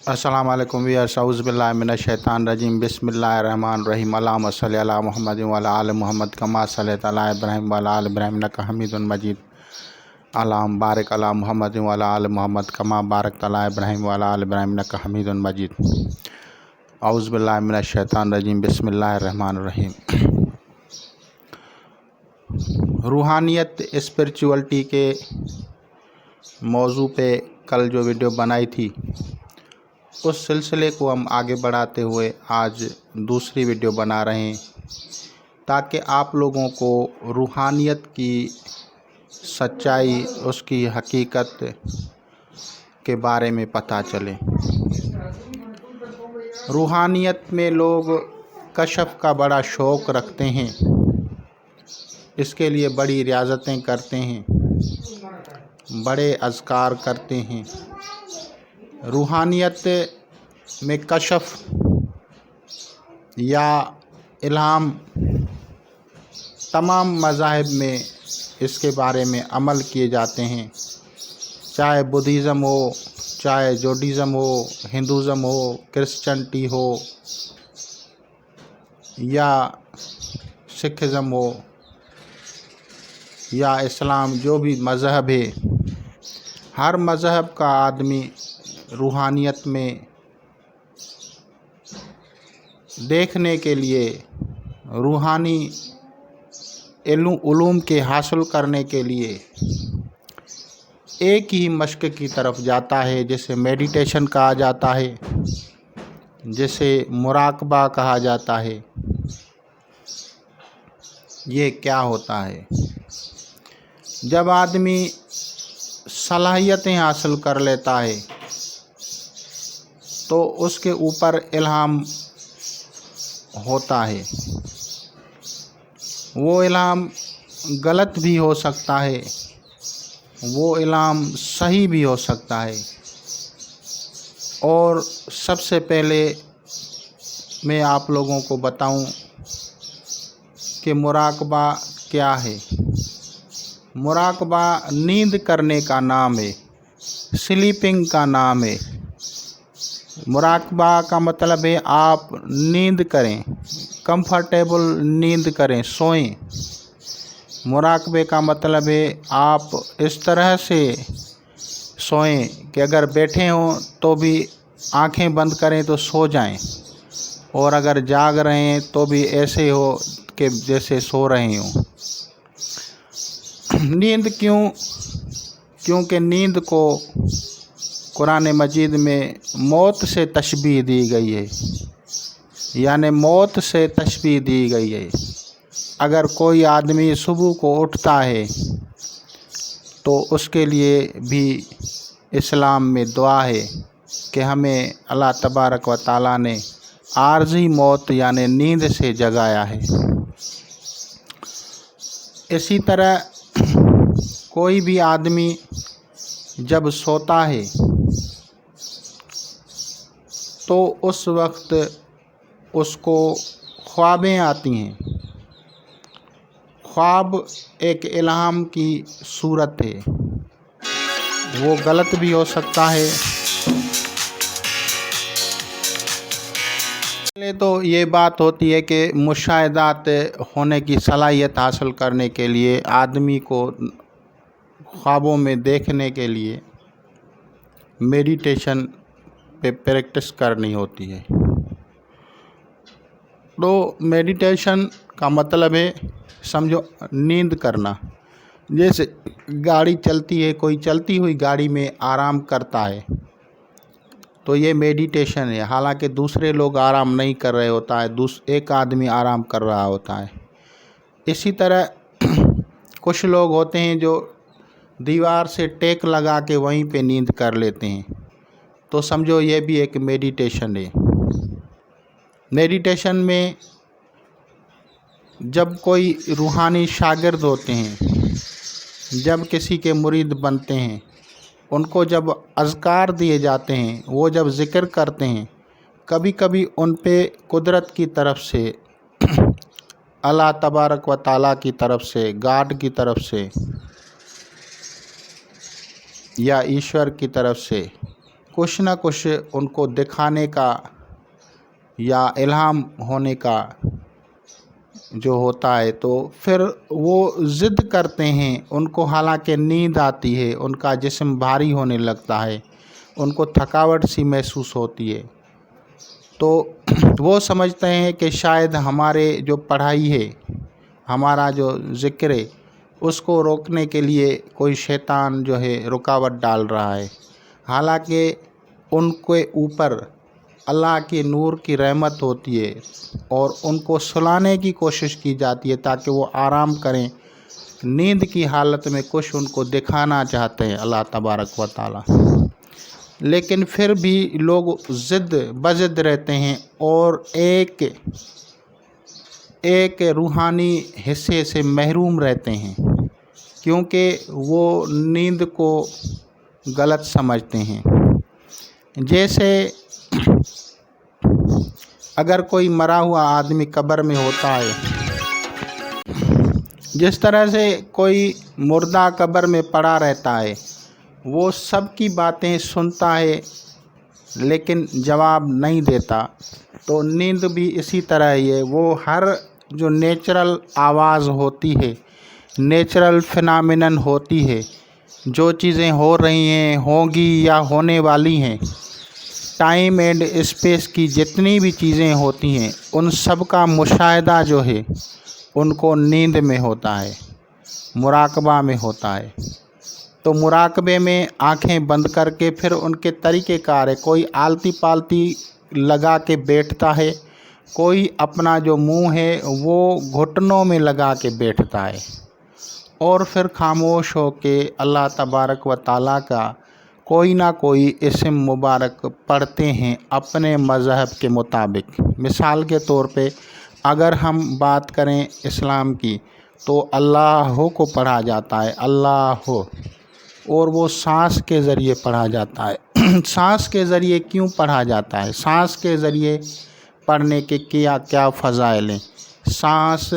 अस्सलाम वालेकुम व्यूअर्स, औज़ु बिल्लाहि मिनश शैतानिर रजीम, बिस्मिल्लाहिर रहमानिर रहीम। अल्लाहुम्मा सल्लि अला मुहम्मद व अला आलि मुहम्मद कमा सल्लैता अला इब्राहीम व अला आलि इब्राहीम इन्नका हमीदुम मजीद। अल्लाहुम्मा बारिक अला मुहम्मद व अला आलि मुहम्मद कमा बारकता अला इब्राहीम व अला आलि इब्राहीम इन्नका हमीदुम मजीद। औज़ु बिल्लाहि मिनश शैतानिर रजीम, बिस्मिल्लाहिर रहमानिर रहीम। रूहानियत स्पिरिचुअलिटी के मौजू पे कल जो वीडियो बनाई थी, उस सिलसिले को हम आगे बढ़ाते हुए आज दूसरी वीडियो बना रहे हैं, ताकि आप लोगों को रूहानियत की सच्चाई, उसकी हकीकत के बारे में पता चले। रूहानियत में लोग कशफ का बड़ा शौक़ रखते हैं, इसके लिए बड़ी रियाज़तें करते हैं, बड़े अज़कार करते हैं। रूहानियत में कशफ या इल्हाम तमाम मज़ाहिब में इसके बारे में अमल किए जाते हैं, चाहे बुद्धिज़्म हो, चाहे जूडाइज़्म हो, हिंदुज़्म हो, क्रिश्चियनिटी हो या सिखिज़्म हो या इस्लाम, जो भी मज़हब है, हर मज़हब का आदमी रूहानियत में देखने के लिए, रूहानी उलूम के हासिल करने के लिए एक ही मश्क की तरफ जाता है, जिसे मेडिटेशन कहा जाता है, जिसे मुराकबा कहा जाता है। ये क्या होता है? जब आदमी सलाहियतें हासिल कर लेता है तो उसके ऊपर इल्हाम होता है। वो इल्हाम गलत भी हो सकता है, वो इल्हाम सही भी हो सकता है। और सबसे पहले मैं आप लोगों को बताऊं कि मुराकबा क्या है। मुराकबा नींद करने का नाम है, स्लीपिंग का नाम है। मुराकबा का मतलब है आप नींद करें, कंफर्टेबल नींद करें, सोएं। मुराकबे का मतलब है आप इस तरह से सोएं कि अगर बैठे हों तो भी आंखें बंद करें तो सो जाएं, और अगर जाग रहे हैं तो भी ऐसे हो कि जैसे सो रहे हों। नींद क्यों? क्योंकि नींद को कुरान मजीद में मौत से तशबीह दी गई है, यानी मौत से तशबीह दी गई है। अगर कोई आदमी सुबह को उठता है तो उसके लिए भी इस्लाम में दुआ है कि हमें अल्लाह तबारक व ताला ने आर्जी मौत यानी नींद से जगाया है। इसी तरह कोई भी आदमी जब सोता है तो उस वक्त उसको ख्वाबें आती हैं। ख्वाब एक इल्हाम की सूरत है, वो गलत भी हो सकता है। पहले तो ये बात होती है कि मुशाहिदात होने की सलाहियत हासिल करने के लिए आदमी को ख्वाबों में देखने के लिए मेडिटेशन पे प्रैक्टिस करनी होती है। तो मेडिटेशन का मतलब है, समझो, नींद करना। जैसे गाड़ी चलती है, कोई चलती हुई गाड़ी में आराम करता है तो ये मेडिटेशन है। हालांकि दूसरे लोग आराम नहीं कर रहे होता है, एक आदमी आराम कर रहा होता है। इसी तरह कुछ लोग होते हैं जो दीवार से टेक लगा के वहीं पे नींद कर लेते हैं, तो समझो ये भी एक मेडिटेशन है। मेडिटेशन में जब कोई रूहानी शागिर्द होते हैं, जब किसी के मुरीद बनते हैं, उनको जब अज़कार दिए जाते हैं, वो जब ज़िक्र करते हैं, कभी कभी उन पे कुदरत की तरफ से, अल्लाह तबारक व ताला की तरफ से, गॉड की तरफ से या ईश्वर की तरफ से कुछ न कुछ उनको दिखाने का या इल्हाम होने का जो होता है, तो फिर वो ज़िद करते हैं। उनको हालांकि नींद आती है, उनका जिस्म भारी होने लगता है, उनको थकावट सी महसूस होती है, तो वो समझते हैं कि शायद हमारे जो पढ़ाई है, हमारा जो ज़िक्र है, उसको रोकने के लिए कोई शैतान जो है रुकावट डाल रहा है। हालांकि उनके ऊपर अल्लाह के नूर की रहमत होती है और उनको सुलाने की कोशिश की जाती है ताकि वो आराम करें। नींद की हालत में कुछ उनको दिखाना चाहते हैं अल्लाह तबारक व ताला, लेकिन फिर भी लोग ज़िद बज़िद रहते हैं और एक रूहानी हिस्से से महरूम रहते हैं, क्योंकि वो नींद को गलत समझते हैं। जैसे अगर कोई मरा हुआ आदमी कब्र में होता है, जिस तरह से कोई मुर्दा कब्र में पड़ा रहता है, वो सब की बातें सुनता है लेकिन जवाब नहीं देता, तो नींद भी इसी तरह ही है। वो हर जो नेचुरल आवाज़ होती है, नेचुरल फिनोमेनन होती है, जो चीज़ें हो रही हैं, होंगी या होने वाली हैं, टाइम एंड स्पेस की जितनी भी चीज़ें होती हैं, उन सब का मुशाहिदा जो है उनको नींद में होता है, मुराकबा में होता है। तो मुराकबे में आंखें बंद करके फिर उनके तरीक़ेकार है। कोई आलती पालती लगा के बैठता है, कोई अपना जो मुंह है वो घुटनों में लगा के बैठता है और फिर खामोश हो के अल्लाह तबारक व ताला का कोई ना कोई इस्म मुबारक पढ़ते हैं अपने मज़हब के मुताबिक। मिसाल के तौर पे अगर हम बात करें इस्लाम की, तो अल्लाह को पढ़ा जाता है, अल्लाह, और वो सांस के ज़रिए पढ़ा जाता है। सांस के ज़रिए क्यों पढ़ा जाता है? सांस के ज़रिए पढ़ने के क्या क्या फ़ज़ाइल हैं? सांस,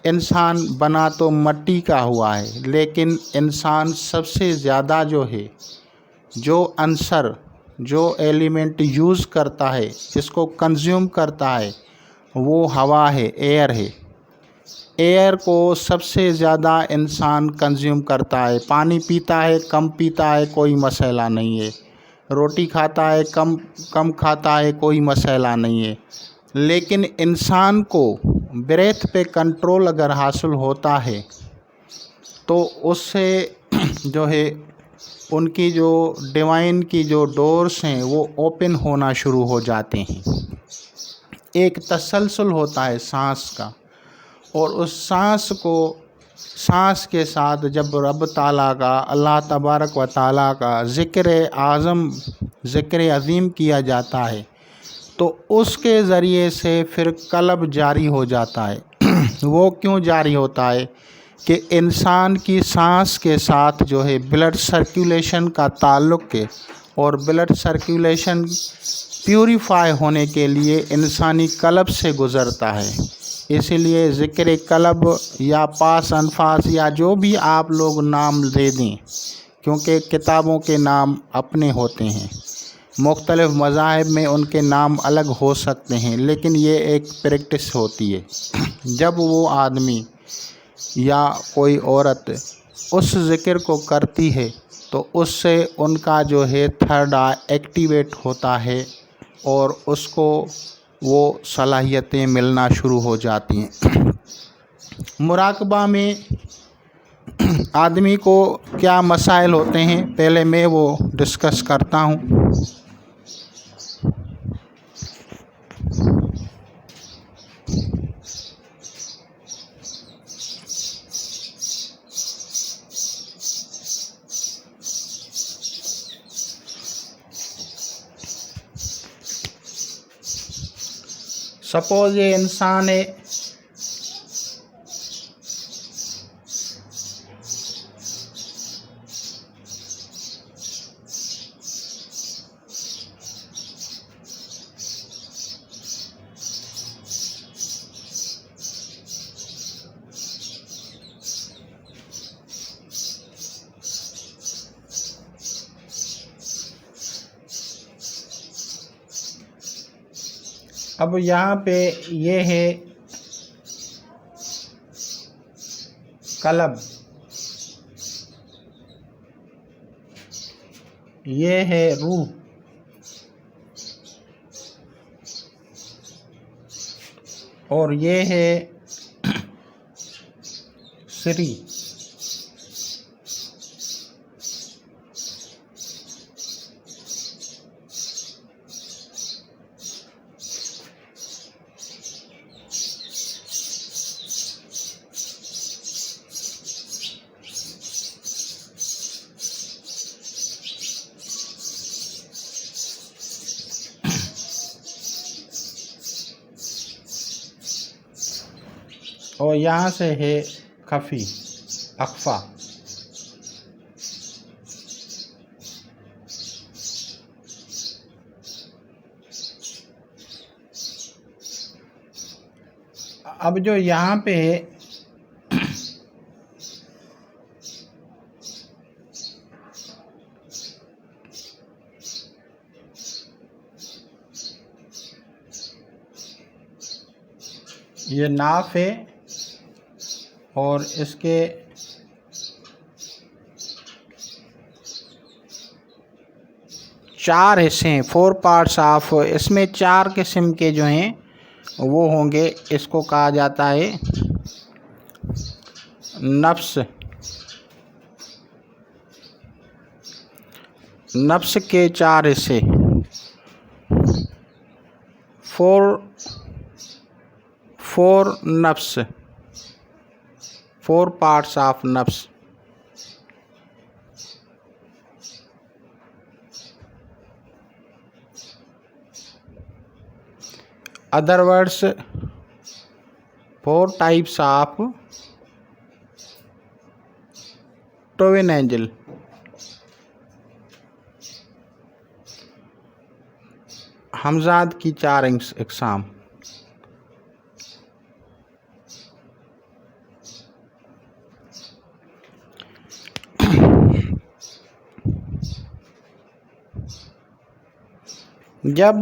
इंसान बना तो मिट्टी का हुआ है, लेकिन इंसान सबसे ज़्यादा जो है, जो अंसर, जो एलिमेंट यूज़ करता है, जिसको कंज्यूम करता है, वो हवा है, एयर है। एयर को सबसे ज़्यादा इंसान कंज्यूम करता है। पानी पीता है, कम पीता है, कोई मसला नहीं है। रोटी खाता है, कम खाता है, कोई मसला नहीं है। लेकिन इंसान को ब्रेथ पे कंट्रोल अगर हासिल होता है, तो उससे जो है उनकी जो डिवाइन की जो डोर्स हैं वो ओपन होना शुरू हो जाते हैं। एक तसलसल होता है सांस का, और उस सांस के साथ जब रब ताला का, अल्लाह तबारक व ताला का ज़िक्र आज़म, ज़िक्र अज़ीम किया जाता है, तो उसके ज़रिए से फिर कल्ब जारी हो जाता है। वो क्यों जारी होता है कि इंसान की सांस के साथ जो है ब्लड सर्कुलेशन का ताल्लुक़ है, और ब्लड सर्कुलेशन प्यूरीफाई होने के लिए इंसानी कल्ब से गुज़रता है। इसीलिए ज़िक्र कल्ब या पास अनफास या जो भी आप लोग नाम दे दें, क्योंकि किताबों के नाम अपने होते हैं, मुख्तलिफ़ मज़ाहिब में उनके नाम अलग हो सकते हैं, लेकिन ये एक प्रैक्टिस होती है। जब वो आदमी या कोई औरत उस ज़िक्र को करती है, तो उससे उनका जो है थर्ड आई एक्टिवेट होता है और उसको वो सलाहियतें मिलना शुरू हो जाती हैं। मुराकबा में आदमी को क्या मसाइल होते हैं, पहले मैं वो डिस्कस करता हूँ। सपोज़ ये इंसान है, اب یہاں پہ یہ ہے قلب، یہ ہے روح، اور یہ ہے سری۔ اور یہاں سے ہے خفی، اخفا۔ اب جو یہاں پہ ہے یہ ناف ہے، اور اس کے چار حصے ہیں، 4 پارٹس آف، اس میں 4 قسم کے جو ہیں وہ ہوں گے۔ اس کو کہا جاتا ہے نفس۔ نفس کے 4 حصے، 4 نفس، 4 پارٹس آف نفس۔ Other words 4 types of twin angel. ہمزاد کی 4 اقسام۔ جب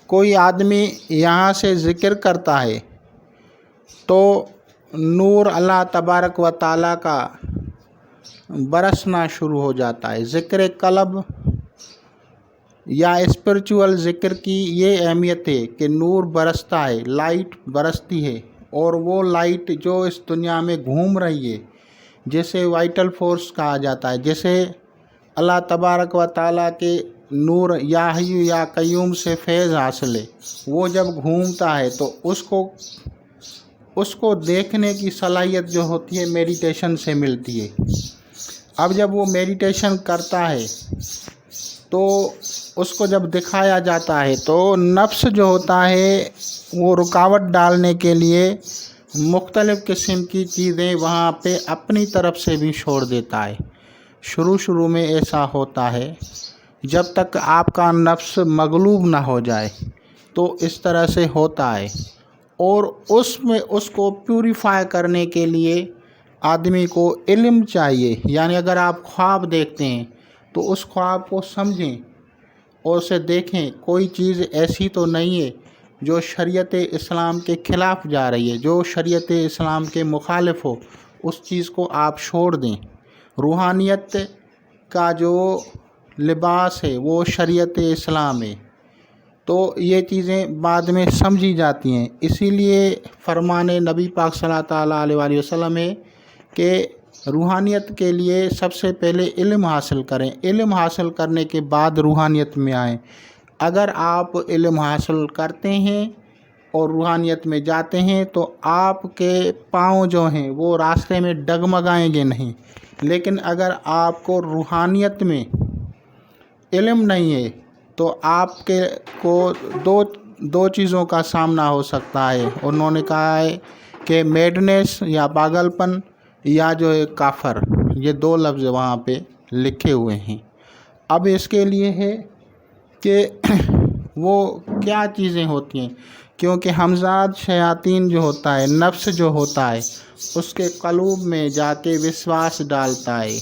کوئی آدمی یہاں سے ذکر کرتا ہے تو نور اللہ تبارک و تعالیٰ کا برسنا شروع ہو جاتا ہے۔ ذکر قلب یا اسپرچول ذکر کی یہ اہمیت ہے کہ نور برستا ہے، لائٹ برستی ہے، اور وہ لائٹ جو اس دنیا میں گھوم رہی ہے جسے وائٹل فورس کہا جاتا ہے، جسے اللہ تبارک و تعالیٰ کے نور یا حی یا قیوم سے فیض حاصل ہے، وہ جب گھومتا ہے تو اس کو دیکھنے کی صلاحیت جو ہوتی ہے میڈیٹیشن سے ملتی ہے۔ اب جب وہ میڈیٹیشن کرتا ہے تو اس کو جب دکھایا جاتا ہے تو نفس جو ہوتا ہے وہ رکاوٹ ڈالنے کے لیے مختلف قسم کی چیزیں وہاں پہ اپنی طرف سے بھی چھوڑ دیتا ہے۔ شروع میں ایسا ہوتا ہے جب تک آپ کا نفس مغلوب نہ ہو جائے تو اس طرح سے ہوتا ہے، اور اس کو پیوریفائی کرنے کے لیے آدمی کو علم چاہیے۔ یعنی اگر آپ خواب دیکھتے ہیں تو اس خواب کو سمجھیں اور اسے دیکھیں، کوئی چیز ایسی تو نہیں ہے جو شریعت اسلام کے خلاف جا رہی ہے، جو شریعت اسلام کے مخالف ہو، اس چیز کو آپ چھوڑ دیں۔ روحانیت کا جو لباس ہے وہ شریعت اسلام ہے، تو یہ چیزیں بعد میں سمجھی جاتی ہیں۔ اسی لیے فرمان نبی پاک صلی اللہ علیہ وآلہ وسلم ہے کہ روحانیت کے لیے سب سے پہلے علم حاصل کریں، علم حاصل کرنے کے بعد روحانیت میں آئیں۔ اگر آپ علم حاصل کرتے ہیں اور روحانیت میں جاتے ہیں تو آپ کے پاؤں جو ہیں وہ راستے میں ڈگمگائیں گے نہیں، لیکن اگر آپ کو روحانیت میں علم نہیں ہے تو آپ کے کو دو چیزوں کا سامنا ہو سکتا ہے۔ انہوں نے کہا ہے کہ میڈنیس یا پاگل پن یا جو ہے کافر، یہ 2 لفظ وہاں پہ لکھے ہوئے ہیں۔ اب اس کے لیے ہے کہ وہ کیا چیزیں ہوتی ہیں، کیونکہ ہمزاد شیاطین جو ہوتا ہے، نفس جو ہوتا ہے، اس کے قلوب میں جا کے وسواس ڈالتا ہے،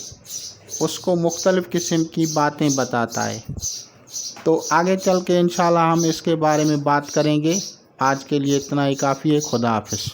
اس کو مختلف قسم کی باتیں بتاتا ہے۔ تو آگے چل کے انشاءاللہ ہم اس کے بارے میں بات کریں گے. آج کے لیے اتنا ہی کافی ہے. خدا حافظ.